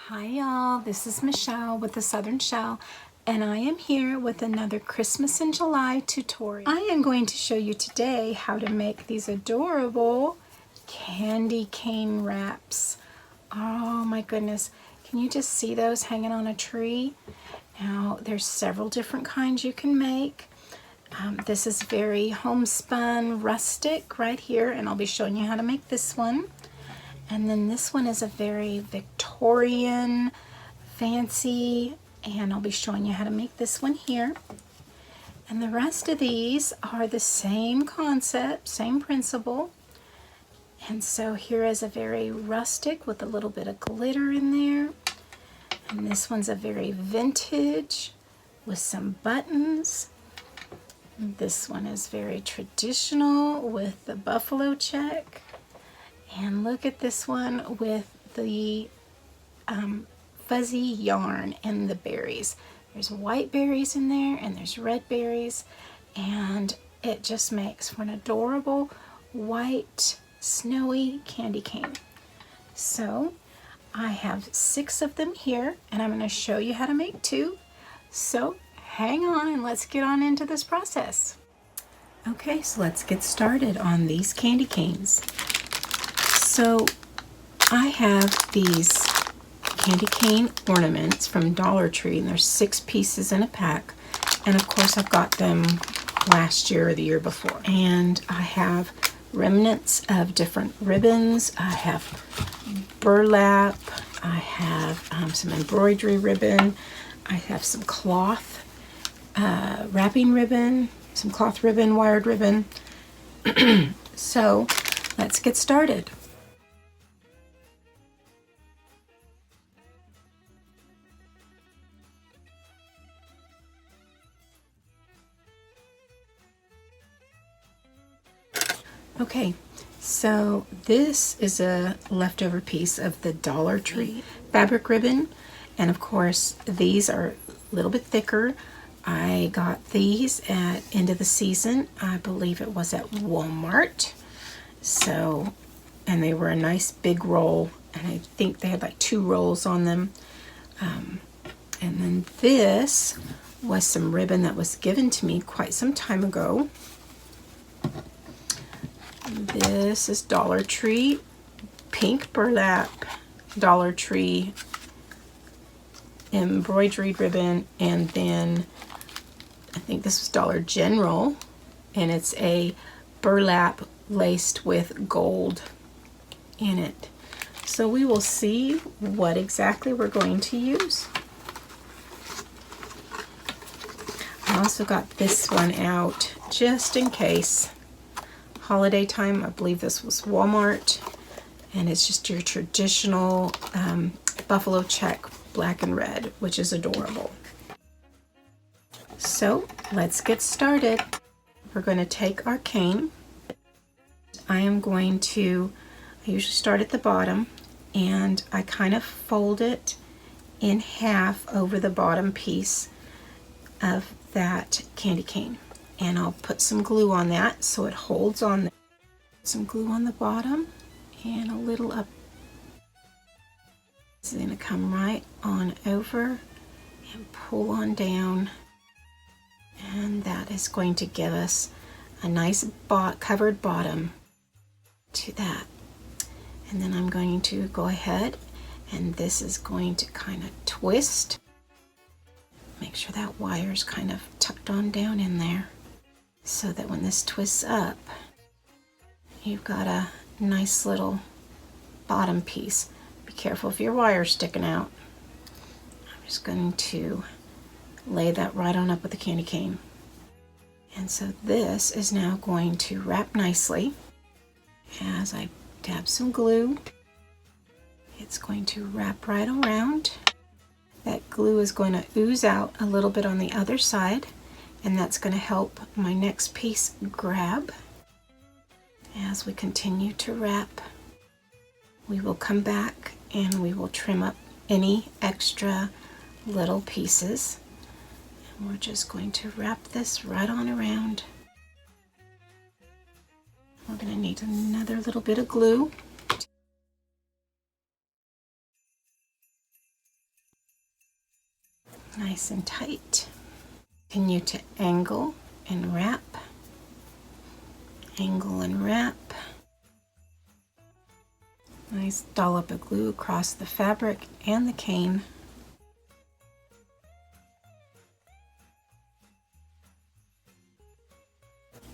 Hi y'all, this is Michelle with the Southern Shell, and I am here with another Christmas in July tutorial. I am going to show you today how to make these adorable candy cane wraps. Oh my goodness, can you just see those hanging on a tree? Now there's several different kinds you can make. This is very homespun rustic right here, and I'll be showing you how to make this one. And then this one is a very Victorian, fancy, and I'll be showing you how to make this one here. And the rest of these are the same concept, same principle. And so here is a very rustic with a little bit of glitter in there. And this one's a very vintage with some buttons. This one is very traditional with the buffalo check. And look at this one with the fuzzy yarn and the berries. There's white berries in there and there's red berries, and it just makes for an adorable white snowy candy cane. So I have 6 of them here, and I'm going to show you how to make 2. So hang on and let's get on into this process. Okay, so let's get started on these candy canes. So I have these candy cane ornaments from Dollar Tree, and there's 6 pieces in a pack. And of course I've got them last year or the year before. And I have remnants of different ribbons. I have burlap. I have some embroidery ribbon. I have some cloth wrapping ribbon, some cloth ribbon, wired ribbon. So let's get started. Okay, so this is a leftover piece of the Dollar Tree fabric ribbon, and of course these are a little bit thicker. I got these at end of the season. I believe it was at Walmart. So, and they were a nice big roll, and I think they had like 2 rolls on them. And then this was some ribbon that was given to me quite some time ago. This is Dollar Tree pink burlap, Dollar Tree embroidery ribbon, and then I think this was Dollar General, and it's a burlap laced with gold in it. So we will see what exactly we're going to use. I also got this one out just in case. Holiday time, I believe this was Walmart, and it's just your traditional buffalo check black and red, which is adorable. So let's get started. We're going to take our cane. I usually start at the bottom, and I kind of fold it in half over the bottom piece of that candy cane. And I'll put some glue on that so it holds on there. Some glue on the bottom and a little up. This is going to come right on over and pull on down. And that is going to give us a nice covered bottom to that. And then I'm going to go ahead, and this is going to kind of twist. Make sure that wire's kind of tucked on down in there, so that when this twists up, you've got a nice little bottom piece. Be careful if your wire's sticking out. I'm just going to lay that right on up with the candy cane. And so this is now going to wrap nicely. As I dab some glue, it's going to wrap right around. That glue is going to ooze out a little bit on the other side, and that's going to help my next piece grab. As we continue to wrap, we will come back and we will trim up any extra little pieces. And we're just going to wrap this right on around. We're going to need another little bit of glue. nice and tight. Continue to angle and wrap. Angle and wrap. Nice dollop of glue across the fabric and the cane.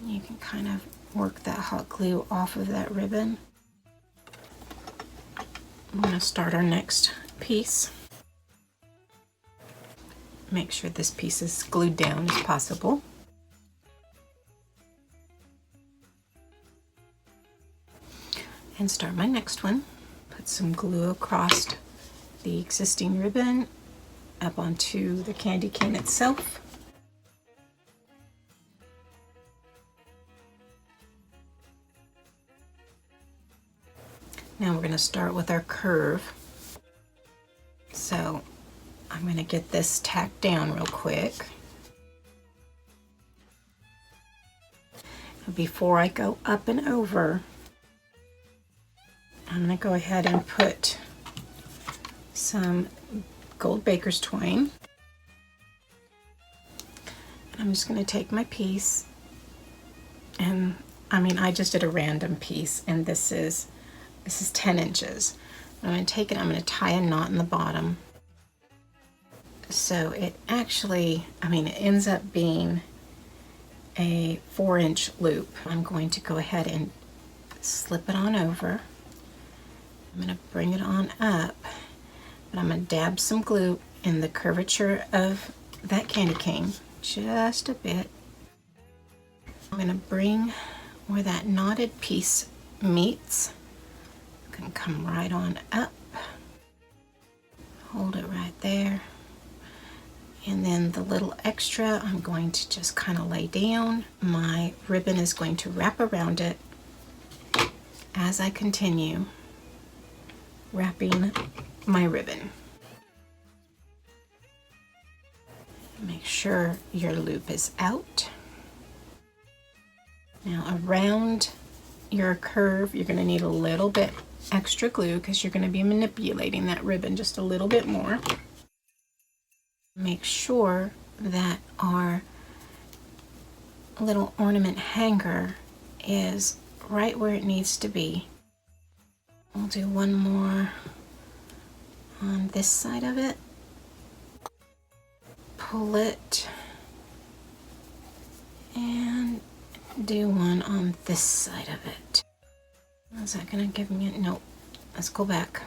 You can kind of work that hot glue off of that ribbon. I'm going to start our next piece. Make sure this piece is glued down as possible. And start my next one. Put some glue across the existing ribbon up onto the candy cane itself. Now we're going to start with our curve. So I'm going to get this tacked down real quick. Before I go up and over, I'm going to go ahead and put some gold baker's twine. I'm just going to take my piece, and I just did a random piece, and this is 10 inches. I'm going to take it, I'm going to tie a knot in the bottom. So it actually, it ends up being a 4-inch loop. I'm going to go ahead and slip it on over. I'm going to bring it on up, but I'm going to dab some glue in the curvature of that candy cane, just a bit. I'm going to bring where that knotted piece meets. I'm going to come right on up, hold it right there, and then the little extra I'm going to just kind of lay down. My ribbon is going to wrap around it as I continue wrapping my ribbon. Make sure your loop is out. Now around your curve, you're going to need a little bit extra glue because you're going to be manipulating that ribbon just a little bit more. Make sure that our little ornament hanger is right where it needs to be. We'll do one more on this side of it. Pull it and do one on this side of it. Is that going to give me a nope? Let's go back.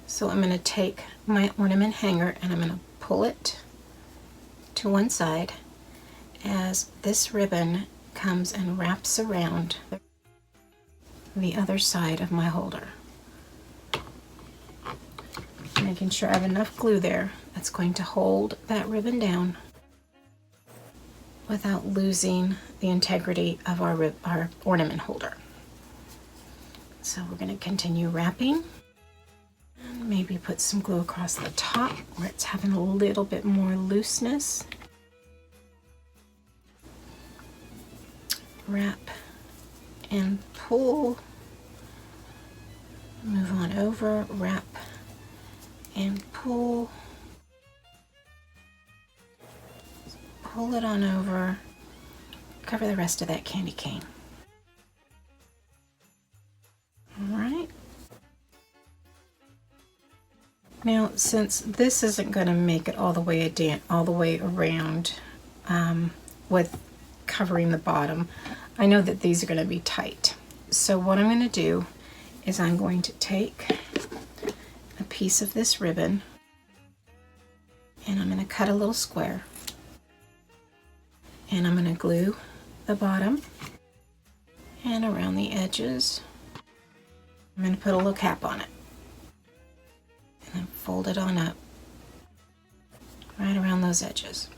So I'm going to take my ornament hanger and I'm going to pull it to one side as this ribbon comes and wraps around the other side of my holder. Making sure I have enough glue there that's going to hold that ribbon down without losing the integrity of our ornament holder. So we're going to continue wrapping and maybe put some glue across the top where it's having a little bit more looseness. Wrap and pull, move on over, wrap and pull, pull it on over, cover the rest of that candy cane. All right. Now, since this isn't going to make it all the way around with covering the bottom, I know that these are going to be tight. So what I'm going to do is I'm going to take a piece of this ribbon and I'm going to cut a little square. And I'm going to glue the bottom and around the edges. I'm going to put a little cap on it. And then fold it on up right around those edges.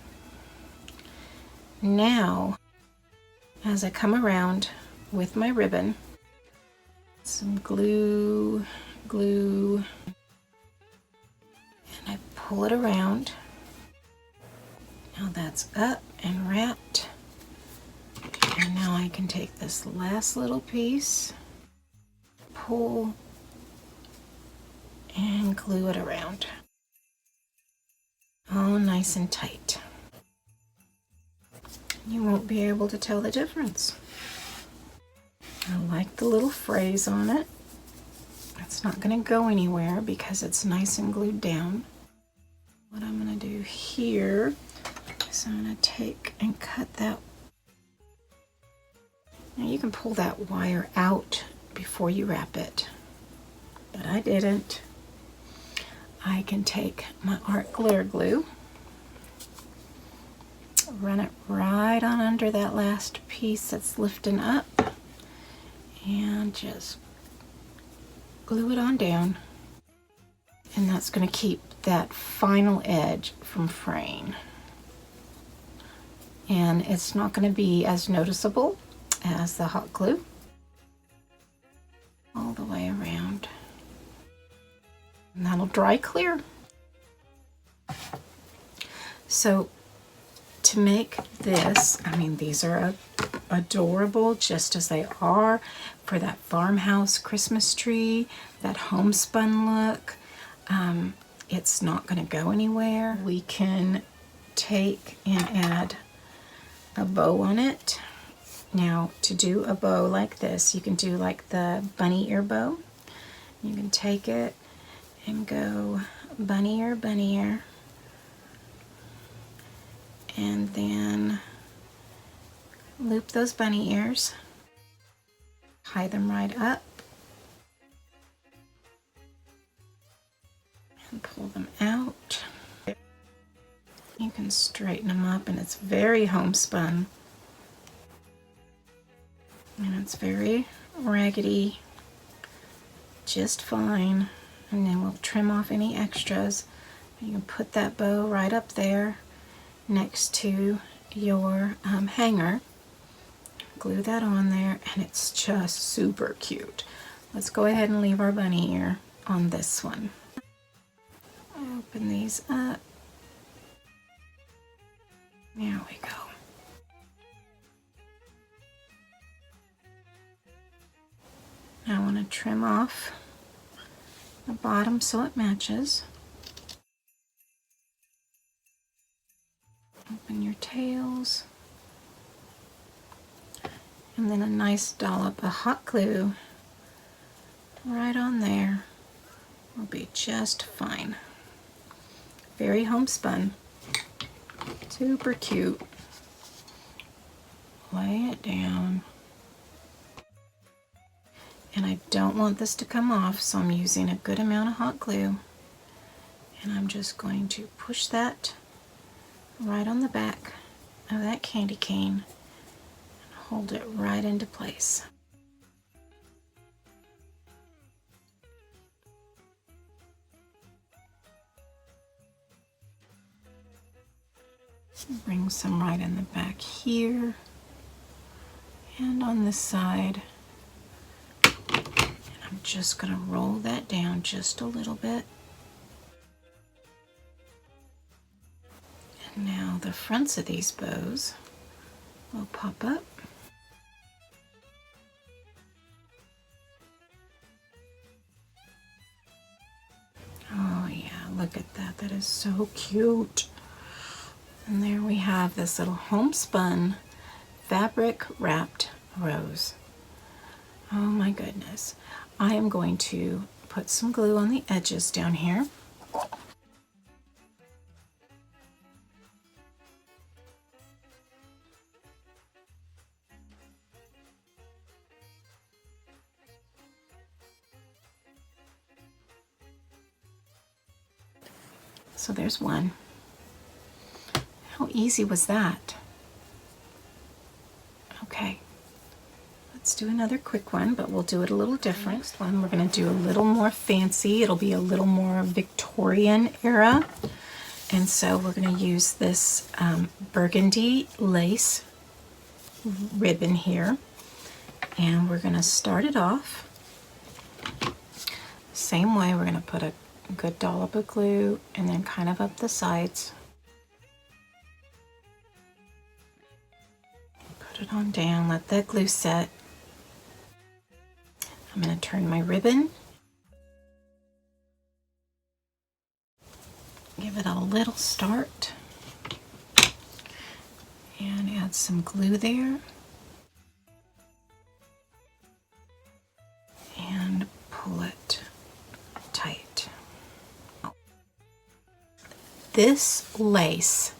Now, as I come around with my ribbon, some glue, and I pull it around. Now that's up and wrapped. And now I can take this last little piece, pull, and glue it around. nice and tight. You won't be able to tell the difference. I like the little phrase on it. It's not going to go anywhere because it's nice and glued down. What I'm going to do here is I'm going to take and cut that. Now you can pull that wire out before you wrap it, but I didn't. I can take my art glitter glue, run it right on under that last piece that's lifting up, and just glue it on down. And that's going to keep that final edge from fraying. And it's not going to be as noticeable as the hot glue all the way around. And that'll dry clear. So to make this, I mean, these are adorable just as they are for that farmhouse Christmas tree, that homespun look. It's not going to go anywhere. We can take and add a bow on it. Now, to do a bow like this, you can do like the bunny ear bow. You can take it and go bunny ear, and then loop those bunny ears, tie them right up, and pull them out. You can straighten them up, and it's very homespun, and it's very raggedy, just fine. And then we'll trim off any extras. You can put that bow right up there next to your hanger. Glue that on there, and it's just super cute. Let's go ahead and leave our bunny ear on this one. Open these up. There we go. Now I want to trim off the bottom so it matches. Open your tails. And then a nice dollop of hot glue right on there will be just fine. Very homespun. Super cute. Lay it down. And I don't want this to come off, so I'm using a good amount of hot glue. And I'm just going to push that right on the back of that candy cane and hold it right into place. Bring some right in the back here and on this side. I'm just going to roll that down just a little bit. And now the fronts of these bows will pop up. Oh yeah, look at that. That is so cute. And there we have this little homespun fabric wrapped rose. Oh my goodness. I am going to put some glue on the edges down here. So there's one. How easy was that? Okay. Let's do another quick one, but we'll do it a little different. Next one, we're going to do a little more fancy. It'll be a little more Victorian era. And so we're going to use this burgundy lace ribbon here. And we're going to start it off. Same way, we're going to put a good dollop of glue and then kind of up the sides. Put it on down, let that glue set. I'm going to turn my ribbon, give it a little start, and add some glue there. And pull it tight. This lace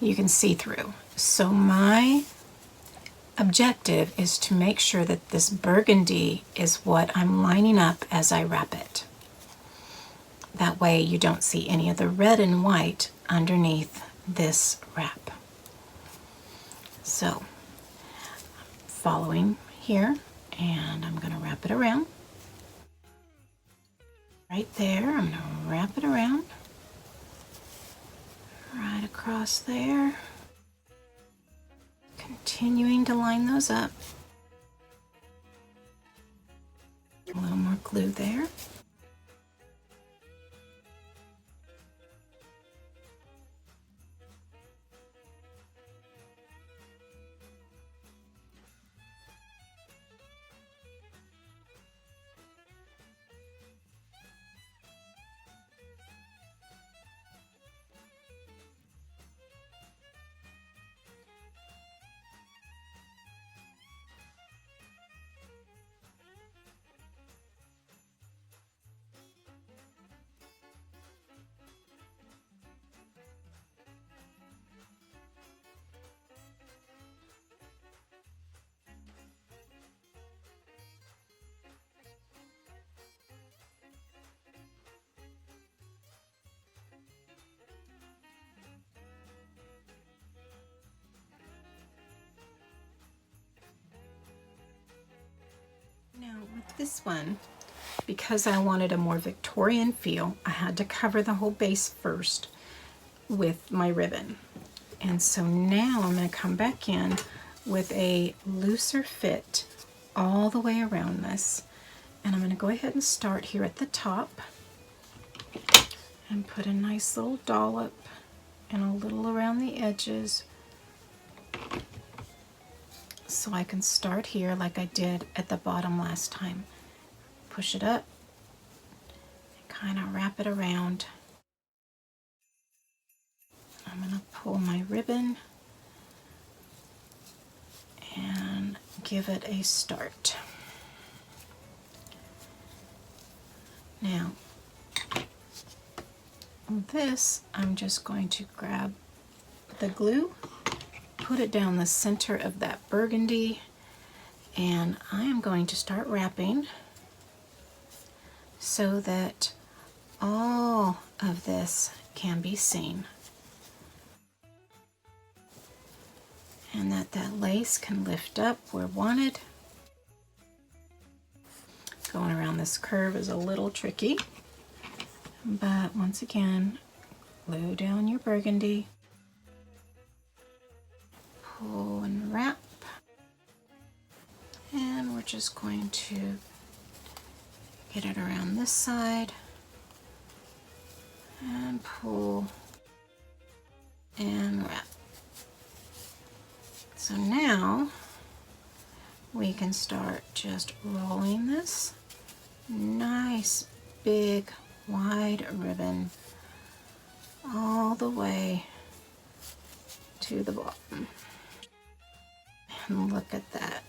you can see through. So my objective is to make sure that this burgundy is what I'm lining up as I wrap it. That way you don't see any of the red and white underneath this wrap. So, following here, and I'm going to wrap it around. Right there, I'm going to wrap it around. Right across there. Continuing to line those up. A little more glue there. Now with this one, because I wanted a more Victorian feel, I had to cover the whole base first with my ribbon. And so now I'm going to come back in with a looser fit all the way around this. And I'm going to go ahead and start here at the top and put a nice little dollop and a little around the edges. So I can start here like I did at the bottom last time. Push it up and kind of wrap it around. I'm going to pull my ribbon and give it a start. Now, this I'm just going to grab the glue, put it down the center of that burgundy, and I am going to start wrapping so that all of this can be seen and that lace can lift up where wanted. Going around this curve is a little tricky, but once again, glue down your burgundy, pull and wrap, and we're just going to get it around this side and pull and wrap. So now we can start just rolling this nice big wide ribbon all the way to the bottom. And look at that.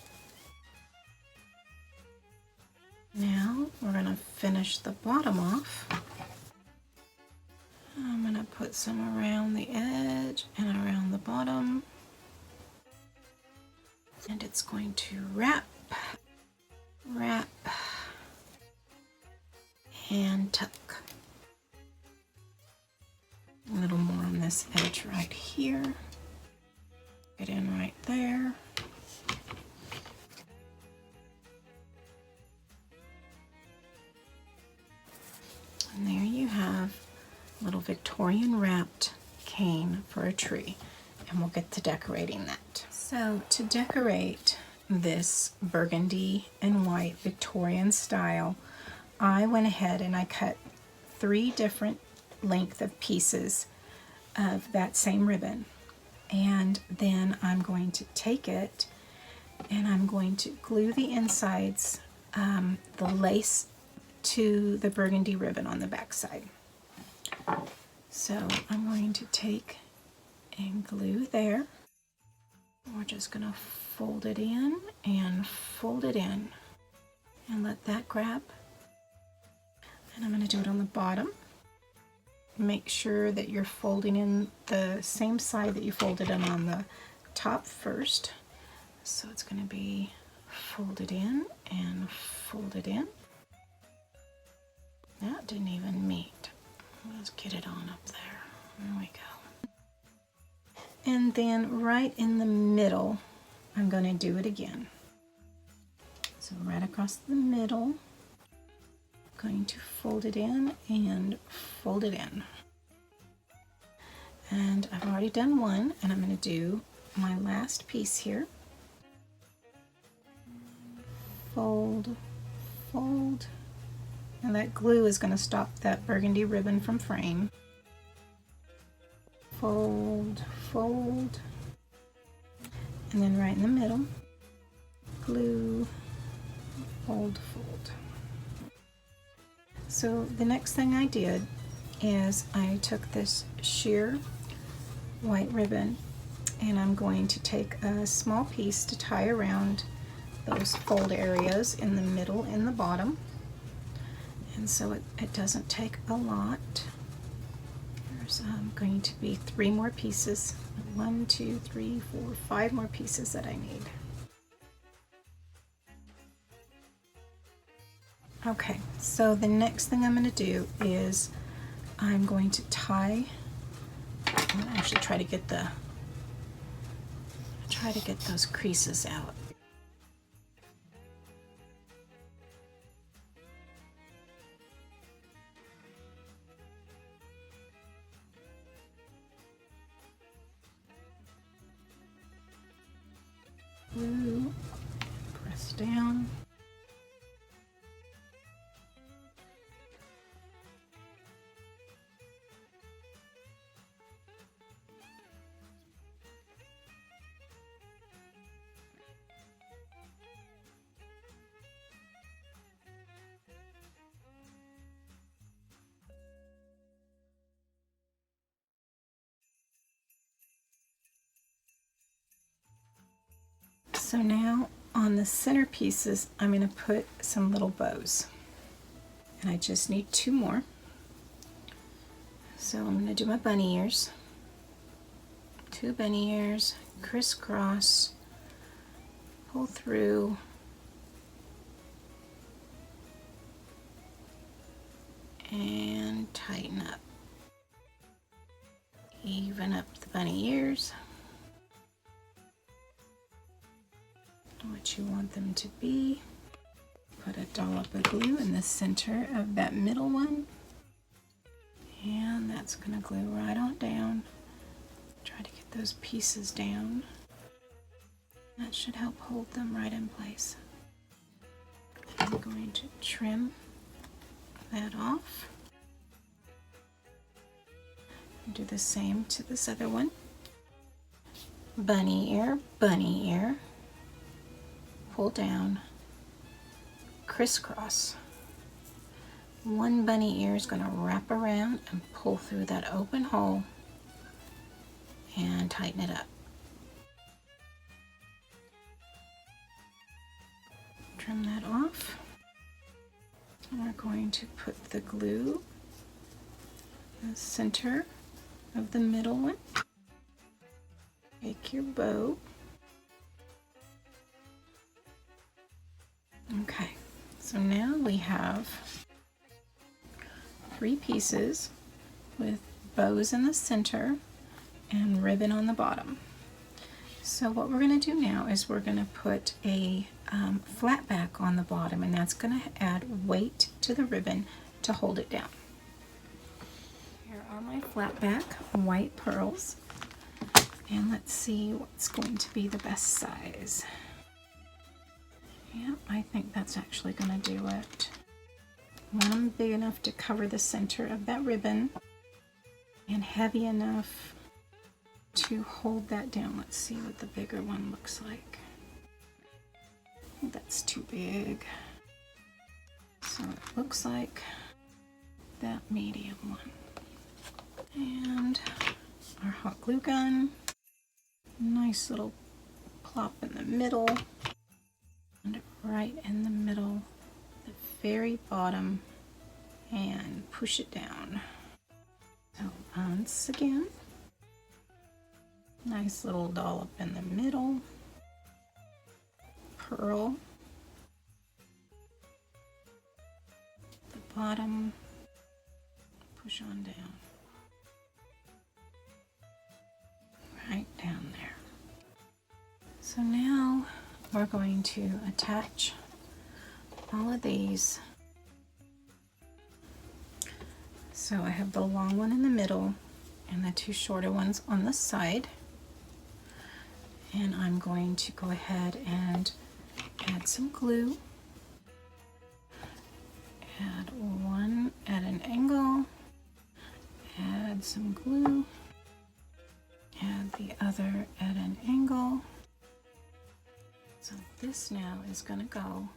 Now we're going to finish the bottom off. I'm going to put some around the edge and around the bottom. And it's going to wrap, wrap, and tuck. A little more on this edge right here. Get in right there. And there you have a little Victorian wrapped cane for a tree. And we'll get to decorating that. So to decorate this burgundy and white Victorian style, I went ahead and I cut 3 different length of pieces of that same ribbon. And then I'm going to take it and I'm going to glue the insides, the lace to the burgundy ribbon on the back side. So I'm going to take and glue there. We're just going to fold it in and fold it in and let that grab. And I'm going to do it on the bottom. Make sure that you're folding in the same side that you folded in on the top first. So it's going to be folded in and folded in. That didn't even meet. Let's get it on up there. There we go. And then right in the middle, I'm going to do it again. So right across the middle, I'm going to fold it in and fold it in. And I've already done one, and I'm going to do my last piece here. Fold, fold, and that glue is going to stop that burgundy ribbon from fraying. Fold, fold, and then right in the middle, glue, fold, fold. So the next thing I did is I took this sheer white ribbon, and I'm going to take a small piece to tie around those fold areas in the middle and the bottom. And so it doesn't take a lot. There's going to be 3 more pieces. 1, 2, 3, 4, 5 more pieces that I need. Okay, so the next thing I'm going to do is I'm going to tie. I'm going to actually try to get those creases out. Glue, press down. So now on the center pieces, I'm going to put some little bows. And I just need 2 more. So I'm going to do my bunny ears. 2 bunny ears, crisscross, pull through, and tighten up. Even up the bunny ears. What you want them to be. Put a dollop of glue in the center of that middle one, and that's going to glue right on down. Try to get those pieces down. That should help hold them right in place. I'm going to trim that off. Do the same to this other one. Bunny ear, pull down, crisscross. One bunny ear is going to wrap around and pull through that open hole and tighten it up. Trim that off. And we're going to put the glue in the center of the middle one. Take your bow. Okay, so now we have 3 pieces with bows in the center and ribbon on the bottom. So what we're going to do now is we're going to put a flat back on the bottom, and that's going to add weight to the ribbon to hold it down. Here are my flat back white pearls, and let's see what's going to be the best size. Yeah, I think that's actually going to do it. I want them big enough to cover the center of that ribbon and heavy enough to hold that down. Let's see what the bigger one looks like. That's too big. So it looks like that medium one. And our hot glue gun. Nice little plop in the middle, and right in the middle, the very bottom, and push it down. So once again, nice little dollop in the middle, pearl, the bottom, push on down, right down there. So now we're going to attach all of these. So I have the long one in the middle and the two shorter ones on the side. And I'm going to go ahead and add some glue. Add one at an angle. Add some glue. Add the other at an angle. So this now is going to go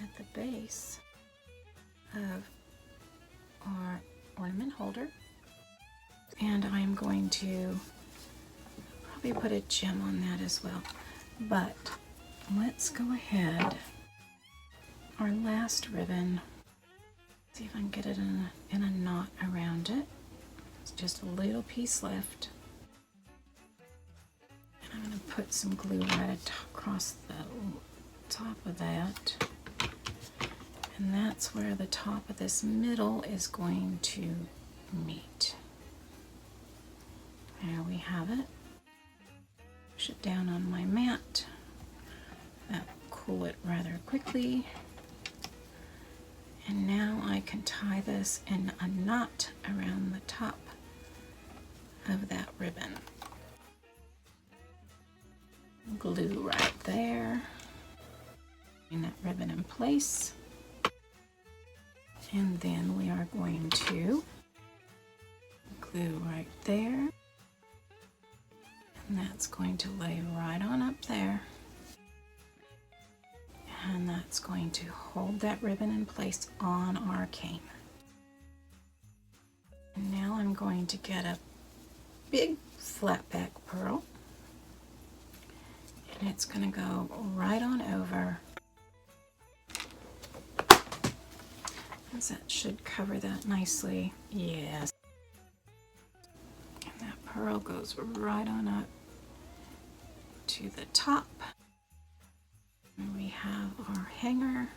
at the base of our ornament holder, and I'm going to probably put a gem on that as well. But let's go ahead, our last ribbon, see if I can get it in a knot around it. It's just a little piece left, and I'm going to put some glue right across the top of that. And that's where the top of this middle is going to meet. There we have it. Push it down on my mat. That'll cool it rather quickly. And now I can tie this in a knot around the top of that ribbon. Glue right there. Putting that ribbon in place. And then we are going to glue right there. And that's going to lay right on up there. And that's going to hold that ribbon in place on our cane. And now I'm going to get a big flat back pearl. And it's going to go right on over. That should cover that nicely. Yes. And that pearl goes right on up to the top. And we have our hanger.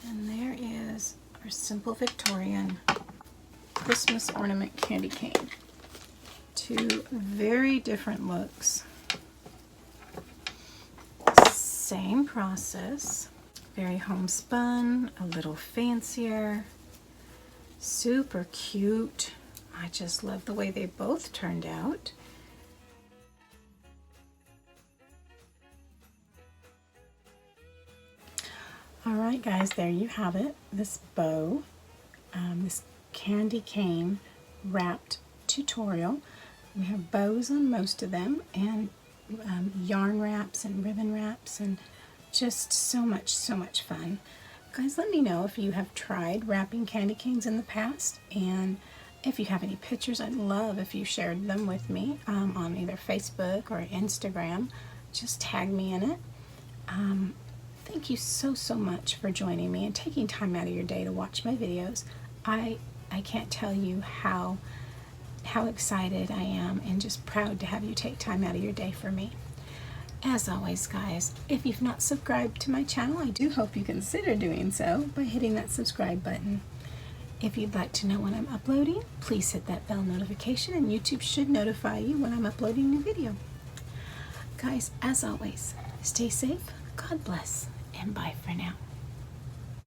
And there is our simple Victorian Christmas ornament candy cane. Two very different looks. Same process. Very homespun, a little fancier, super cute. I just love the way they both turned out. Alright guys, there you have it. This bow, this candy cane wrapped tutorial. We have bows on most of them, and yarn wraps and ribbon wraps, and just so much fun. Guys, let me know if you have tried wrapping candy canes in the past, and if you have any pictures, I'd love if you shared them with me on either Facebook or Instagram. Just tag me in it. Thank you so much for joining me and taking time out of your day to watch my videos. I can't tell you how excited I am and just proud to have you take time out of your day for me. As always, guys, if you've not subscribed to my channel, I do hope you consider doing so by hitting that subscribe button. If you'd like to know when I'm uploading, please hit that bell notification, and YouTube should notify you when I'm uploading a new video. Guys, as always, stay safe, God bless, and bye for now.